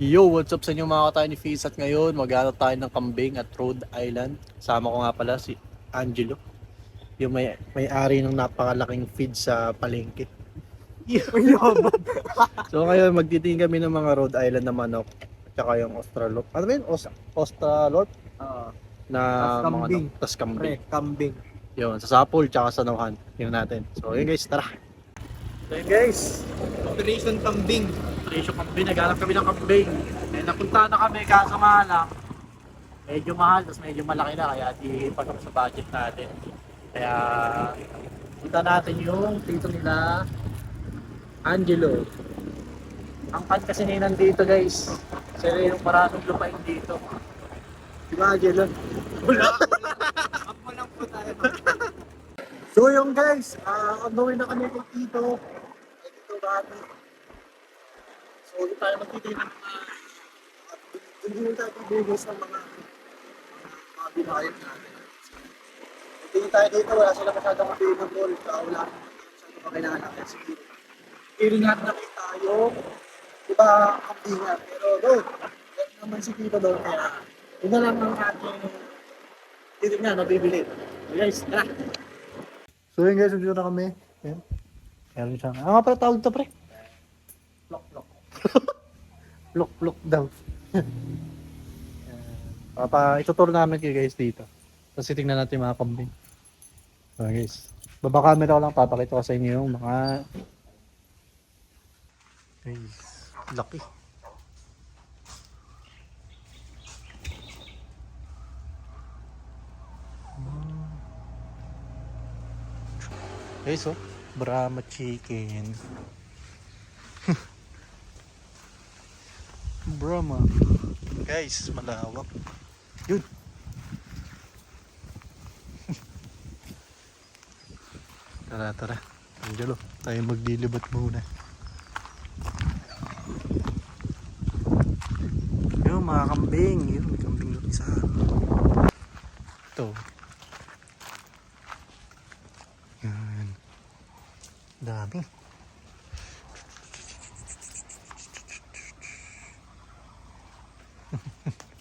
Yo, what's up sa inyo mga katay ni Fizz at ngayon maghanap tayo ng kambing at Rhode Island. Sama ko nga pala si Angelo, yung may-ari ng napakalaking feed sa palengke. So ngayon magtitingin kami ng mga Rhode Island na manok at saka yung Australorp. Ano ba yun? Australorp Oo. na Tas mga kambing. manok. Tas kambing. Kambing. Yun, sa Sapol tsaka sa Nauhan. Yun natin. So yun guys, tara. So yun guys, Operation kambing. presyo kambing, naghanap kami ng kambing. Eh, napunta na kami kaso nga lang, medyo mahal, tapos medyo malaki na, kaya di pasok sa budget natin. Kaya, punta natin yung dito nila, Angelo. Ang kan kasi na nandito guys, sila yung maraming lupain dito. Di ba Angelo? Wala. Ako lang po tayo. So yung guys, on the way na kami kay Tito. Kay Tito Bobby. So hindi tayo magtitingin ng mga hindi tayo pibigay sa mga binayad natin. Tingin tayo dito, wala sila masyadong available. Wala masyadong makilala. Kaya sige, hearing natin nakita yung iba kambingan. Pero doon, yan naman si Tito doon. Kaya yun na lang ang ating titignan, nabibili. So guys, tara! So yun guys, dito na kami. Yan. Meron siya. Ano nga pala tawag ito pre? Plok. Plok daw. Ituturo namin kayo guys dito. Tapos titignan natin yung mga kambing. So guys, baba camera ko lang, papakita ko sa inyo yung mga guys, laki. Guys, oh, Brahma chicken. Brahma. Guys, malawak. Yun. Tara. Angelo, tayo maglilibat muna. Yun, mga kambing. Yun, may kambing doon isa. Ito. Yan. Dami.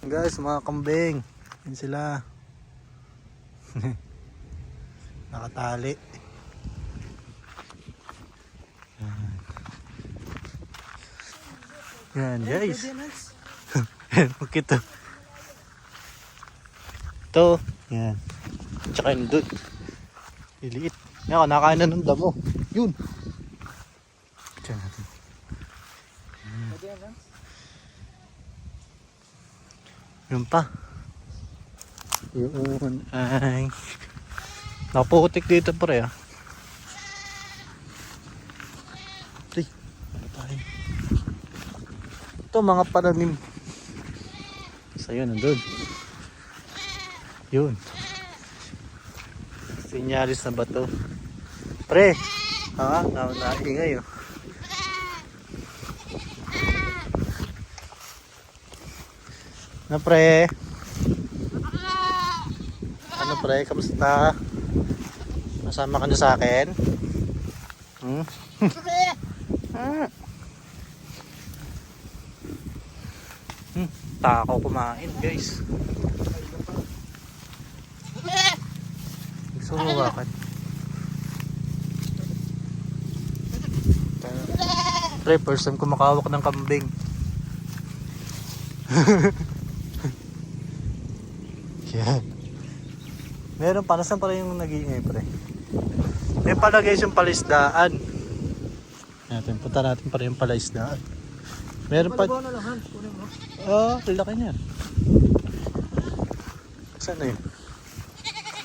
Guys, mga kambing. Yan sila. Nakatali. Yan guys. Yan, ito. Ito. Yan. Tsaka yun doon. Liliit. Yan, nakain na ng damo. Yun. Diyan natin. Yun pa. Yun ay naputik dito pre ah. Pre, ano tayo? Ito mga pananim. So yun, nandun. Yun. Sinyalis na bato. Pre, naingay oh. Ano pre? Ano pre? Kamusta? Masama ka na sa akin? Hmm? Takaw kumain guys. Gusto mo bakit? Pre, first time kumakawak ng kambing. Yan. Meron pa, nasan pala yung nag-iingay pre? May pala guys yung palaisdaan. Punta natin para yung palaisdaan. Meron pa. Palibaw na lang, Hans. Kunin mo. Laki niya. Saan na yun?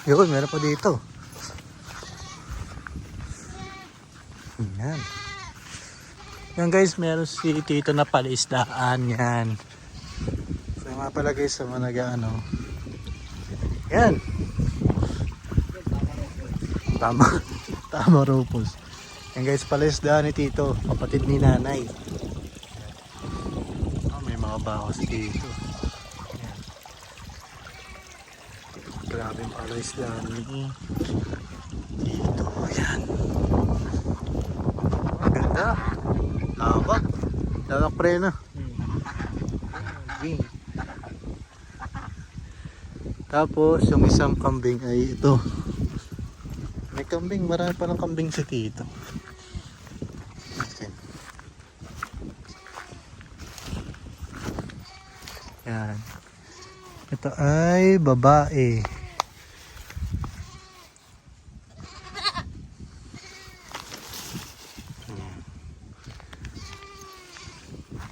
Yun, meron pa dito. Yan. Yan guys, meron si Tito na palaisdaan. Yan. So yung mga pala guys, sa mga nag-ano. Yan. Tama Rupos. Yan guys, palaisdaan ni Tito. Kapatid ni nanay. May mga bakos dito. Yan. Grabe yung palaisdaan ni Tito. Yan. Ang ganda. Lawak. Lawak pre na. kambing. Tapos yung isang kambing ay ito. May kambing, marami palang kambing sa dito. Ayan. Yan. Ito ay babae.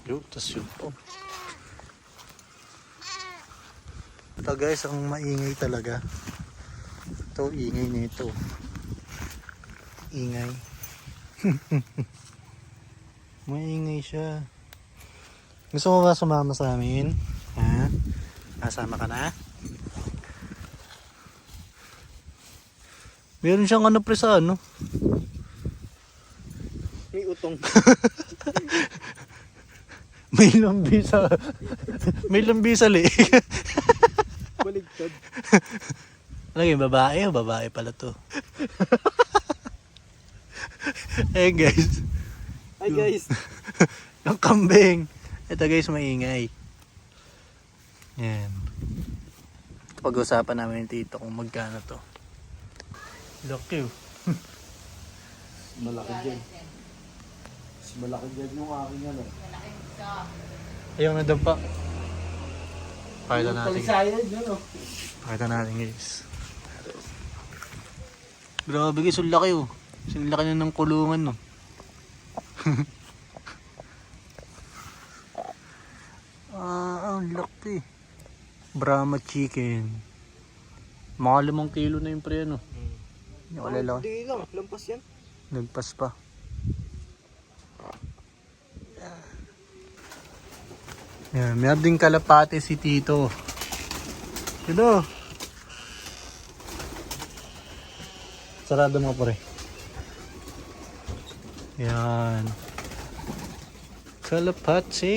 Yun, tas yun po. Ito guys, ang maingay talaga. Ito, ingay nito. Ingay. Maingay siya. Gusto mo ba sumama sa amin? Ha? Kasama ka na? Meron siyang ano pre sa ano? May utong. May lambisa. May lambisa li. Baligtad. Ano yung babae o babae pala to? Eh guys. Hi guys. Yung kambing. Ito guys, maingay. Yan. Pag-usapan namin yung tito kung magkano to. Laki oh. Malaki dyan. Malaki dyan yung aking ano. Ayaw na daw pa. Pakita natin. Palisayad yun oh. Pakita natin guys. Grabe guys, ang laki oh. Ang laki na ng kulungan no. Ang laki. Brahma chicken. Mga 5 kilo na yung pre ano. Yung lalaki. Hindi lang, lampas yan. Nagpas pa. Yan, meron ding kalapate si Tito. Tito. Sarado mo pre. Yan. Kalapate.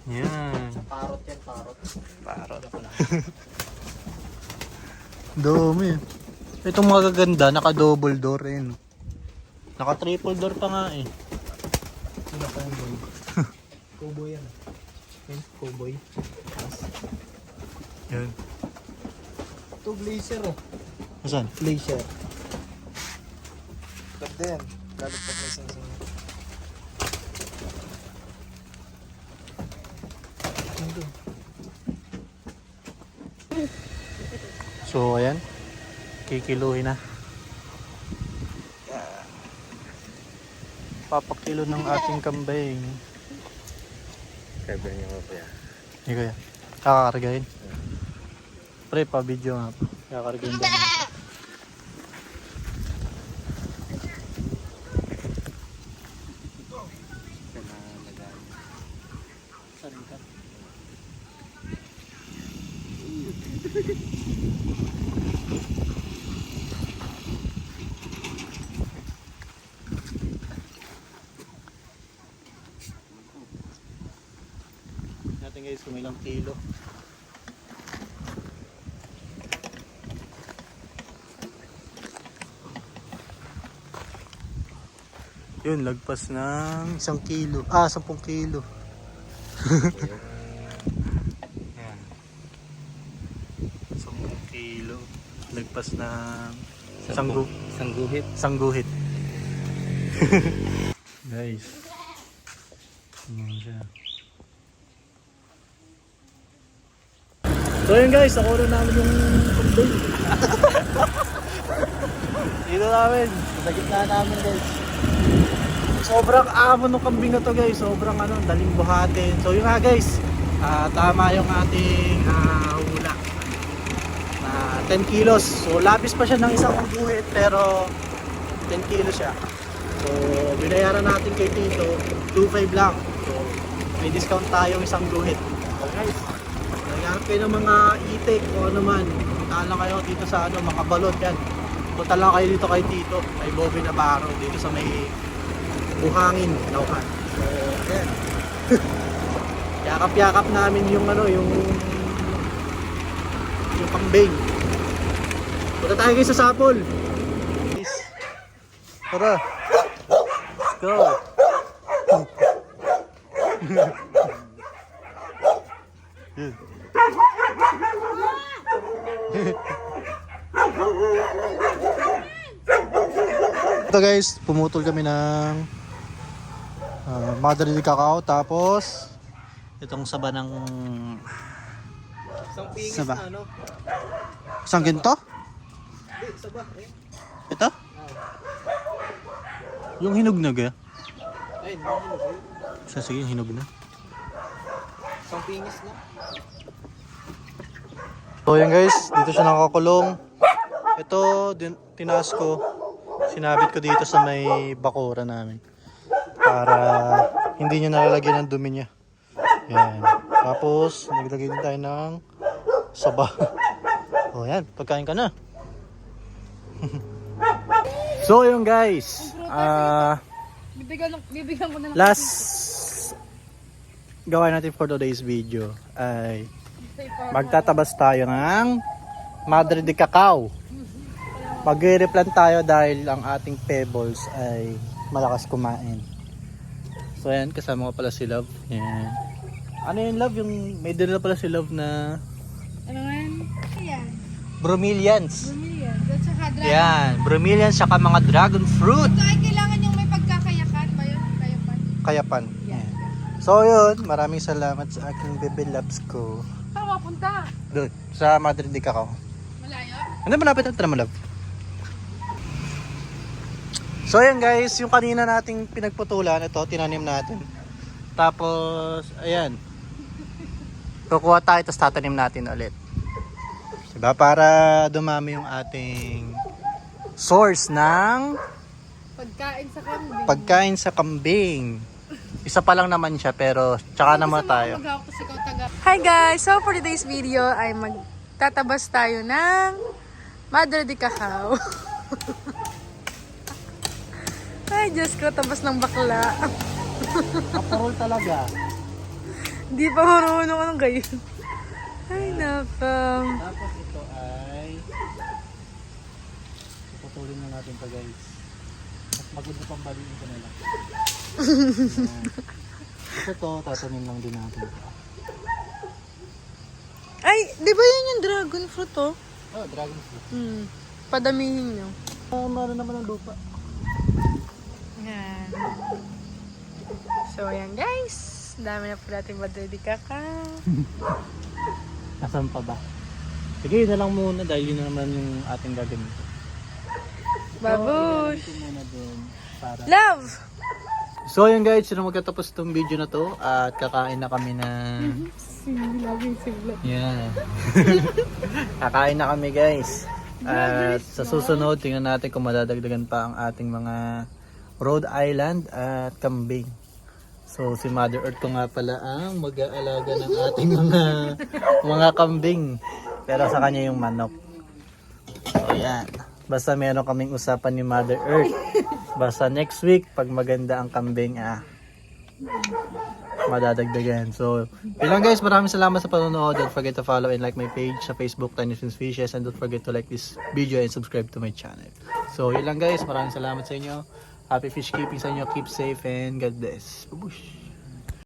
Yan. Parot yan, parot. Parot. Dumi. Itong mga gaganda, naka-double door eh. Naka-triple door pa nga eh. Ano pa yung boy? Cowboy yan. Yan, cowboy. Yan. Ito glacier oh. Saan? Glacier. Ganda yan. Lalo pag may sing-sing. So ayan. Kikiluhin na. Papakilo ng ating kambing. Kaya niyo mo pa yan. Hindi kaya. Kakakargahin. Pre, pa-video nga pa. Kakakargahin ba natin? Sarita. Natin guys kung ilang kilo. Yun, lagpas ng 1 kilo. 10 kilo. Yan. 10 kilo. Lagpas ng Sangguhit. sangguhit. Guys. Yan siya. So yun guys, nakuha namin yung kambing. Dito namin, sa gitna namin guys. Sobrang amo ng kambing na to guys, sobrang daling buhatin. So yun nga guys, tama yung ating hula. 10 kilos, so labis pa siya ng isang guhit pero 10 kilos siya. So binayaran natin kay Tito, 2.5 lang. So may discount tayo isang guhit. So guys, naghanap kayo ng mga itik o ano man, punta lang kayo dito sa Makabalot yan. Punta lang kayo dito kay Tito, kay Bobby Navarro, dito sa may Buhangin, Lauhan. So, ayan. Yakap-yakap namin yung yung kambing. Punta tayo guys sa Sapol. Tara. Let's go. Yun. Ito guys, pumutol kami ng Madre de Cacao, tapos itong saba ng Isang pingis Saba. na ano? isang ginto? Hindi, saba. Eh. Ito? Yung hinugnog eh. Ay, nahulog eh. Sige, hinog na. Isang pingis na. So yan guys, dito siya nakakulong. Ito, tinaas ko. Sinabit ko dito sa may bakura namin. Para hindi niya nalalagyan ng dumi niya. Yan. Tapos, naglagay din tayo ng saba. O yan, pagkain ka na. So yun guys. Bibigyan ko na lang. Last gawa natin for today's video ay magtatabas tayo ng Madre de Cacao. Magre-replant tayo dahil ang ating pebbles ay malakas kumain. So ayan, kasama ko pala si Love. Ayan. Ano yung Love? Yung may dala pala si Love na Ano nga yan? Ayan. bromelians. Bumili yan. At saka dragon. Yan, bromelians saka mga dragon fruit. Ito ay kailangan yung may pagkakayakan ba yun? Kayapan. Kayapan. Yan. Ayan. So yun, maraming salamat sa aking bebe loves ko. Saan mapunta? Doon, sa Madre de Cacao. Malayo? Ano malapit ang tara Love? So ayan guys, yung kanina nating pinagputulan, ito, tinanim natin. Tapos, ayan. Kukuha tayo, tapos tatanim natin ulit. Diba? Para dumami yung ating source ng Pagkain sa kambing. pagkain sa kambing. Isa pa lang naman siya, pero tsaka naman tayo. Hi guys! So for today's video ay magtatabas tayo ng Madre de Cacao. Ay Diyos ko, tabas ng bakla. Kaparol talaga. Hindi pa marunong anong gayon. Ay naka. Tapos ito ay puputulin na natin to guys. Mas maganda pang baliin ko na lang. Ayan. Kasi ito, tatanim lang din natin. Ay, di ba yan yung dragon fruit oh? Oh, dragon fruit. Padamihin nyo. Meron naman ang lupa. Yan. So ayan guys. Dami na po natin Madre de Cacao. Nasaan pa ba? Sige, yun na lang muna dahil yun na naman yung ating gagawin. Babush! So, muna din para... Love! So yun guys, yun ang magtatapos itong video na to. At kakain na kami na... Laging sigla. Yeah. Kakain na kami guys. At sa susunod, tingnan natin kung madadagdagan pa ang ating mga Rhode Island at kambing. So si Mother Earth ko nga pala ang mag-aalaga ng ating mga kambing. Pero sa kanya yung manok. So yan. Basta meron kaming usapan ni Mother Earth. Basta next week, pag maganda ang kambing, madadagdagan. So, yun lang guys, maraming salamat sa panonood. Don't forget to follow and like my page sa Facebook, Tiny Fins Fishes, and don't forget to like this video and subscribe to my channel. So, yun lang guys, maraming salamat sa inyo. Happy fish keeping sa inyo. Keep safe and God bless. Babush!